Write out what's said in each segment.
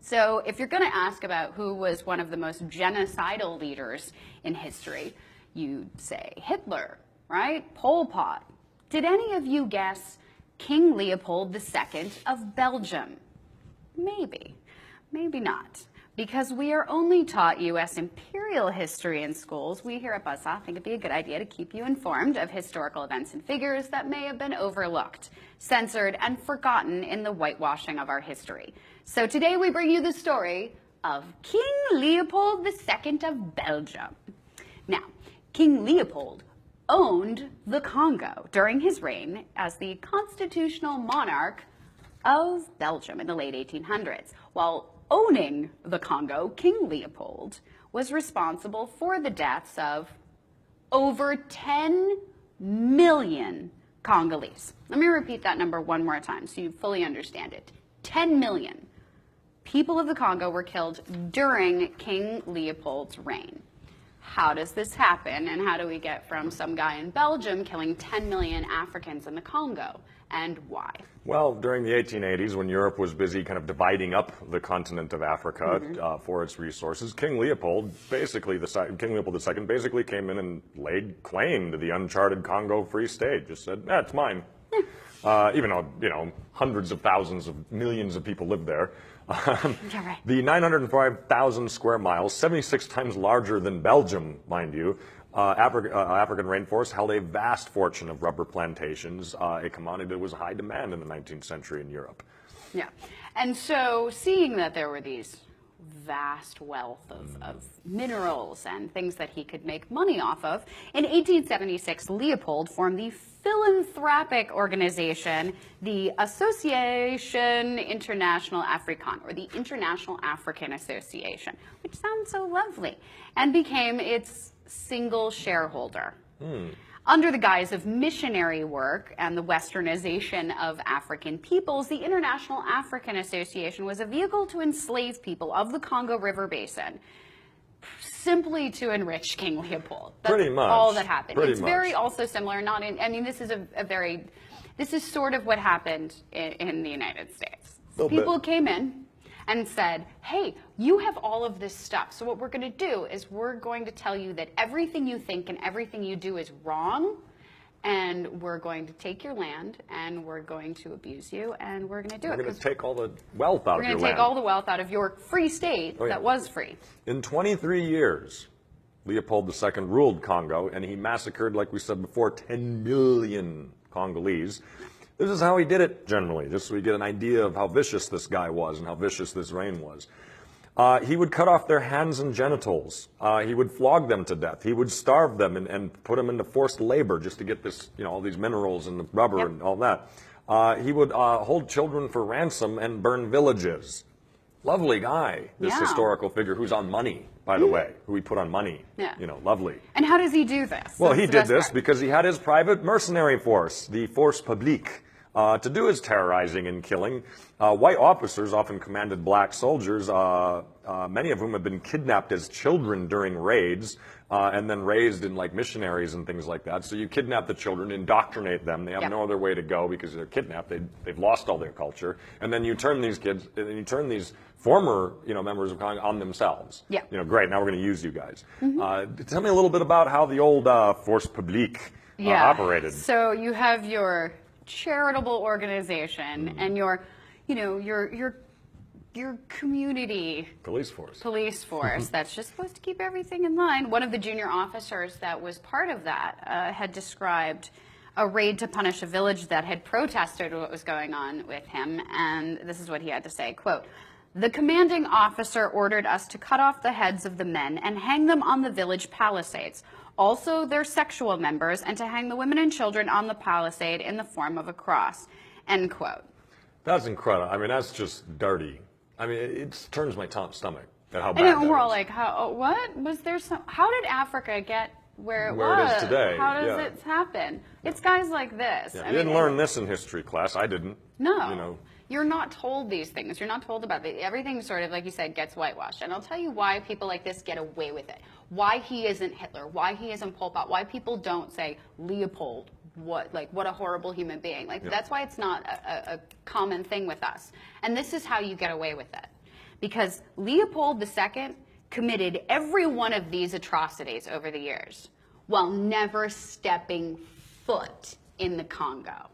So if you're going to ask about who was one of the most genocidal leaders in history, you'd say Hitler, right? Pol Pot. Did any of you guess King Leopold II of Belgium? Maybe. Maybe not. Because we are only taught U.S. imperial history in schools, we here at Buzzsaw think it'd be a good idea to keep you informed of historical events and figures that may have been overlooked, censored, and forgotten in the whitewashing of our history. So today we bring you the story of King Leopold II of Belgium. Now, King Leopold owned the Congo during his reign as the constitutional monarch of Belgium in the late 1800s. While owning the Congo, King Leopold was responsible for the deaths of over 10 million Congolese. Let me repeat that number one more time so you fully understand it. 10 million people of the Congo were killed during King Leopold's reign. How does this happen, and how do we get from some guy in Belgium killing 10 million Africans in the Congo, and why? Well, during the 1880s, when Europe was busy kind of dividing up the continent of Africa for its resources, King Leopold II basically came in and laid claim to the uncharted Congo Free State. Just said, it's mine. Even though, hundreds of thousands of millions of people live there. Right. The 905,000 square miles, 76 times larger than Belgium, mind you, African rainforest held a vast fortune of rubber plantations, a commodity that was high demand in the 19th century in Europe. Yeah. And so seeing that there were these vast wealth of minerals and things that he could make money off of, in 1876, Leopold formed the philanthropic organization, the Association Internationale Africaine, or the International African Association, which sounds so lovely, and became its single shareholder. Under the guise of missionary work and the westernization of African peoples, the International African Association was a vehicle to enslave people of the Congo River Basin, simply to enrich King Leopold. That's Pretty much. all that happened. Pretty it's much. very also similar, not in, I mean, this is this is sort of what happened in the United States. People came in and said, hey, you have all of this stuff. So what we're going to do is we're going to tell you that everything you think and everything you do is wrong, and we're going to take your land, and we're going to abuse you, and we're going to do it. We're going to take all the wealth out of your land. We're going to take all the wealth out of your free state that was free. In 23 years, Leopold II ruled Congo, and he massacred, like we said before, 10 million Congolese. This is how he did it, generally, just so we get an idea of how vicious this guy was and how vicious this reign was. He would cut off their hands and genitals. He would flog them to death. He would starve them and put them into forced labor just to get this, all these minerals and the rubber and all that. He would hold children for ransom and burn villages. Lovely guy, this historical figure who's on money, by the way, who he put on money. Lovely. And how does he do this? Well, he did this because he had his private mercenary force, the Force Publique. To do his terrorizing and killing. White officers often commanded black soldiers, many of whom have been kidnapped as children during raids and then raised in like missionaries and things like that. So you kidnap the children, indoctrinate them. They have no other way to go because they're kidnapped. They've lost all their culture. And then you turn these kids, and you turn these former members of Congress on themselves. Great, now we're going to use you guys. Tell me a little bit about how the old Force Publique operated. So you have your charitable organization and your community police force that's just supposed to keep everything in line. One of the junior officers that was part of that had described a raid to punish a village that had protested what was going on with him, and this is what he had to say, quote, "The commanding officer ordered us to cut off the heads of the men and hang them on the village palisades, also their sexual members, and to hang the women and children on the palisade in the form of a cross," end quote. That's incredible. I mean, that's just dirty. I mean, it turns my stomach at how bad that is. And we're all like, what? Was there some, how did Africa get where it was? It is today. How does it happen? It's guys like this. You didn't learn this in history class. I didn't. No. You're not told these things. You're not told about it. Everything sort of, like you said, gets whitewashed. And I'll tell you why people like this get away with it. Why he isn't Hitler. Why he isn't Pol Pot. Why people don't say Leopold. What a horrible human being. That's why it's not a common thing with us. And this is how you get away with it. because Leopold II committed every one of these atrocities over the years while never stepping foot in the Congo.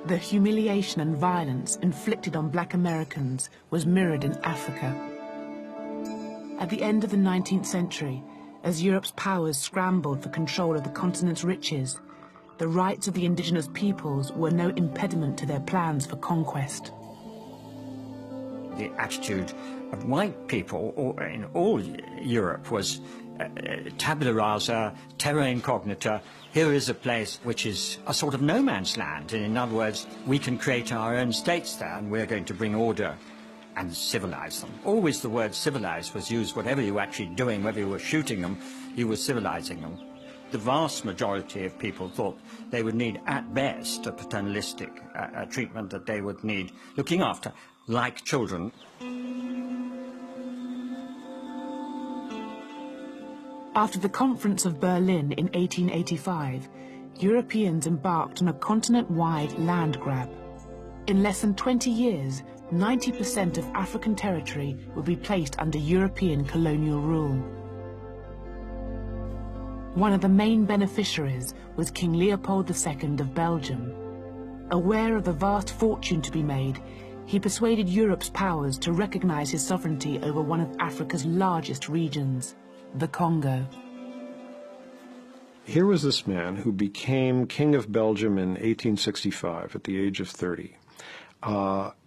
The humiliation and violence inflicted on black Americans was mirrored in Africa. At the end of the 19th century, as Europe's powers scrambled for control of the continent's riches, the rights of the indigenous peoples were no impediment to their plans for conquest. The attitude of white people in all Europe was tabula rasa, terra incognita. Here is a place which is a sort of no man's land. And in other words, we can create our own states there, and we're going to bring order and civilize them. Always the word civilize was used. Whatever you were actually doing, whether you were shooting them, you were civilizing them. The vast majority of people thought they would need, at best, a paternalistic treatment, that they would need looking after, like children. After the Conference of Berlin in 1885, Europeans embarked on a continent-wide land grab. In less than 20 years, 90% of African territory would be placed under European colonial rule. One of the main beneficiaries was King Leopold II of Belgium. Aware of the vast fortune to be made, he persuaded Europe's powers to recognize his sovereignty over one of Africa's largest regions, the Congo. Here was this man who became King of Belgium in 1865 at the age of 30.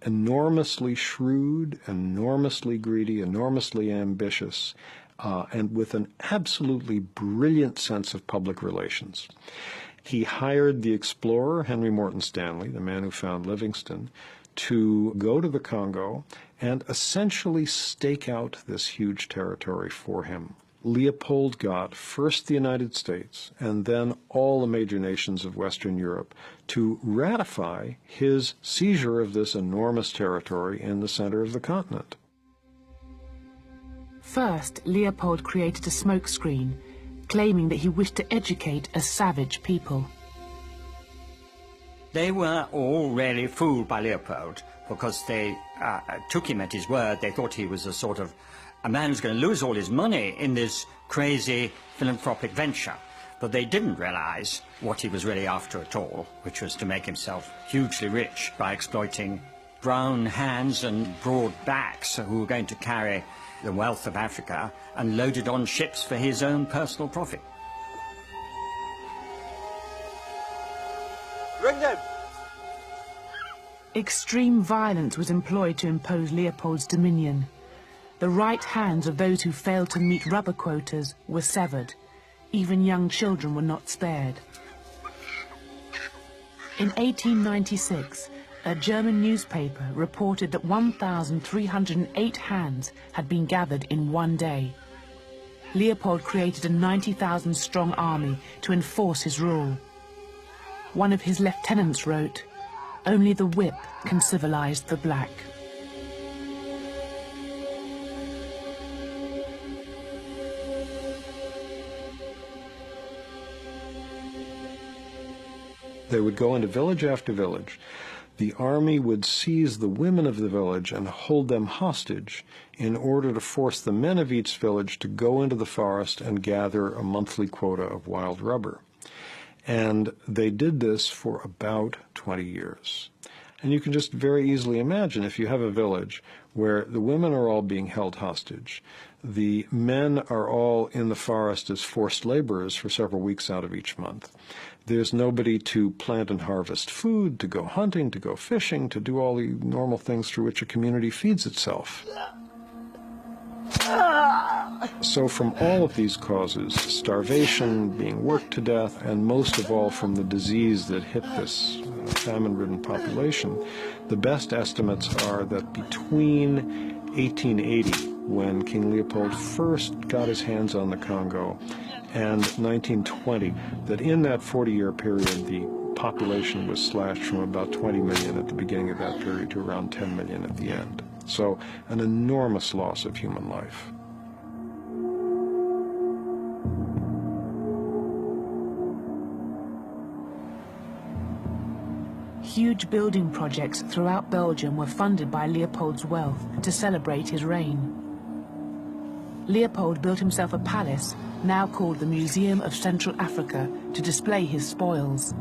Enormously shrewd, enormously greedy, enormously ambitious, and with an absolutely brilliant sense of public relations. He hired the explorer Henry Morton Stanley, the man who found Livingstone, to go to the Congo and essentially stake out this huge territory for him. Leopold got first the United States and then all the major nations of Western Europe to ratify his seizure of this enormous territory in the center of the continent. First, Leopold created a smokescreen, claiming that he wished to educate a savage people. They were all really fooled by Leopold because they took him at his word. They thought he was a sort of a man who's going to lose all his money in this crazy philanthropic venture. But they didn't realize what he was really after at all, which was to make himself hugely rich by exploiting brown hands and broad backs who were going to carry the wealth of Africa and load it on ships for his own personal profit. Bring them! Extreme violence was employed to impose Leopold's dominion. The right hands of those who failed to meet rubber quotas were severed. Even young children were not spared. In 1896, a German newspaper reported that 1,308 hands had been gathered in one day. Leopold created a 90,000-strong army to enforce his rule. One of his lieutenants wrote, "Only the whip can civilize the black." They would go into village after village. The army would seize the women of the village and hold them hostage in order to force the men of each village to go into the forest and gather a monthly quota of wild rubber. And they did this for about 20 years. And you can just very easily imagine if you have a village where the women are all being held hostage, the men are all in the forest as forced laborers for several weeks out of each month. There's nobody to plant and harvest food, to go hunting, to go fishing, to do all the normal things through which a community feeds itself. So from all of these causes, starvation, being worked to death, and most of all from the disease that hit this famine-ridden population, the best estimates are that between 1880, when King Leopold first got his hands on the Congo, and 1920, that in that 40-year period, the population was slashed from about 20 million at the beginning of that period to around 10 million at the end. So an enormous loss of human life. Huge building projects throughout Belgium were funded by Leopold's wealth to celebrate his reign. Leopold built himself a palace, now called the Museum of Central Africa, to display his spoils.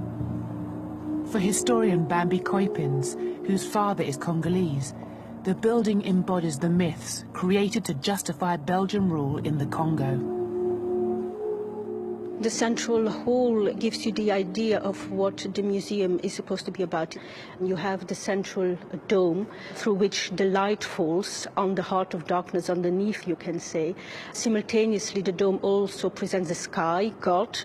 For historian Bambi Koipins, whose father is Congolese, the building embodies the myths created to justify Belgian rule in the Congo. The central hall gives you the idea of what the museum is supposed to be about. You have the central dome through which the light falls on the heart of darkness underneath, you can say. Simultaneously, the dome also presents the sky, God,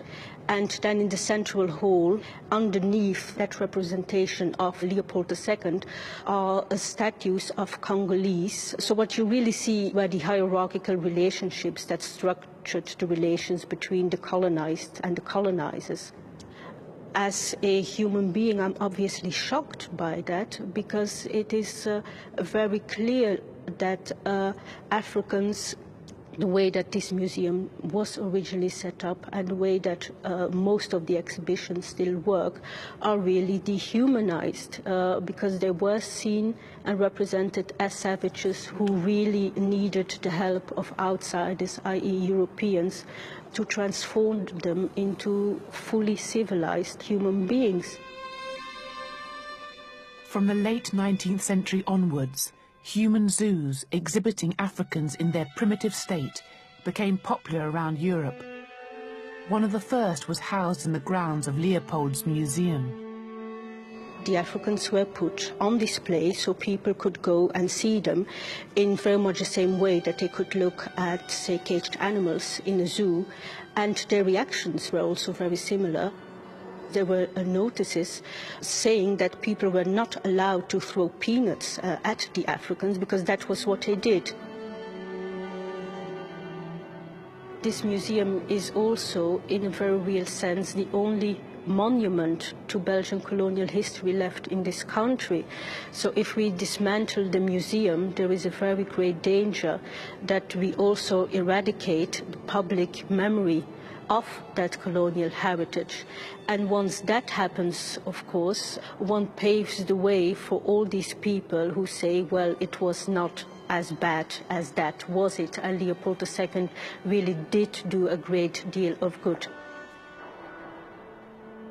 and then in the central hall, underneath that representation of Leopold II, are statues of Congolese. So what you really see were the hierarchical relationships that structured the relations between the colonized and the colonizers. As a human being, I'm obviously shocked by that, because it is very clear that Africans, the way that this museum was originally set up and the way that most of the exhibitions still work, are really dehumanized because they were seen and represented as savages who really needed the help of outsiders, i.e. Europeans, to transform them into fully civilized human beings. From the late 19th century onwards, human zoos exhibiting Africans in their primitive state became popular around Europe. One of the first was housed in the grounds of Leopold's museum. The Africans were put on display so people could go and see them in very much the same way that they could look at, say, caged animals in a zoo, and their reactions were also very similar. There were notices saying that people were not allowed to throw peanuts at the Africans because that was what they did. This museum is also, in a very real sense, the only monument to Belgian colonial history left in this country. So if we dismantle the museum, there is a very great danger that we also eradicate the public memory of that colonial heritage. And once that happens, of course, one paves the way for all these people who say, well, it was not as bad as that, was it? And Leopold II really did do a great deal of good.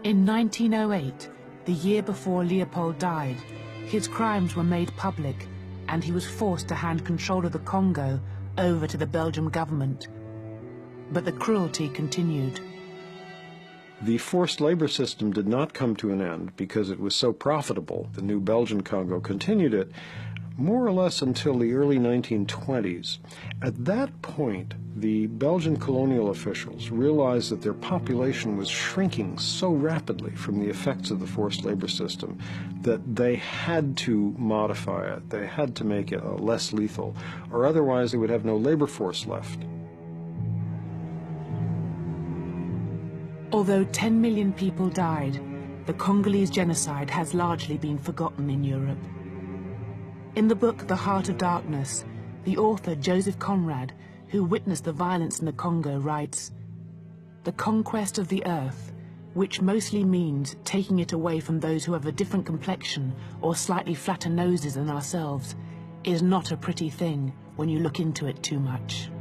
In 1908, the year before Leopold died, his crimes were made public and he was forced to hand control of the Congo over to the Belgian government. But the cruelty continued. The forced labor system did not come to an end because it was so profitable. The new Belgian Congo continued it more or less until the early 1920s. At that point, the Belgian colonial officials realized that their population was shrinking so rapidly from the effects of the forced labor system that they had to modify it. They had to make it less lethal, or otherwise they would have no labor force left. Although 10 million people died, the Congolese genocide has largely been forgotten in Europe. In the book The Heart of Darkness, the author Joseph Conrad, who witnessed the violence in the Congo, writes, "The conquest of the earth, which mostly means taking it away from those who have a different complexion or slightly flatter noses than ourselves, is not a pretty thing when you look into it too much."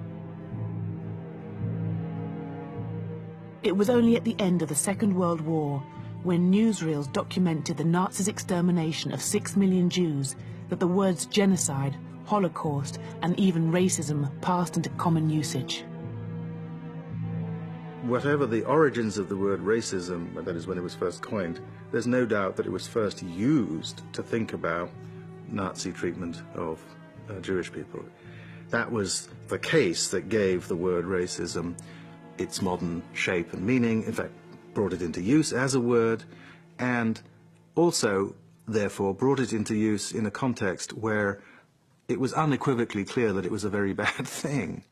It was only at the end of the Second World War, when newsreels documented the Nazis' extermination of 6 million Jews, that the words genocide, Holocaust, and even racism passed into common usage. Whatever the origins of the word racism, that is when it was first coined, there's no doubt that it was first used to think about Nazi treatment of Jewish people. That was the case that gave the word racism its modern shape and meaning, in fact, brought it into use as a word, and also, therefore, brought it into use in a context where it was unequivocally clear that it was a very bad thing.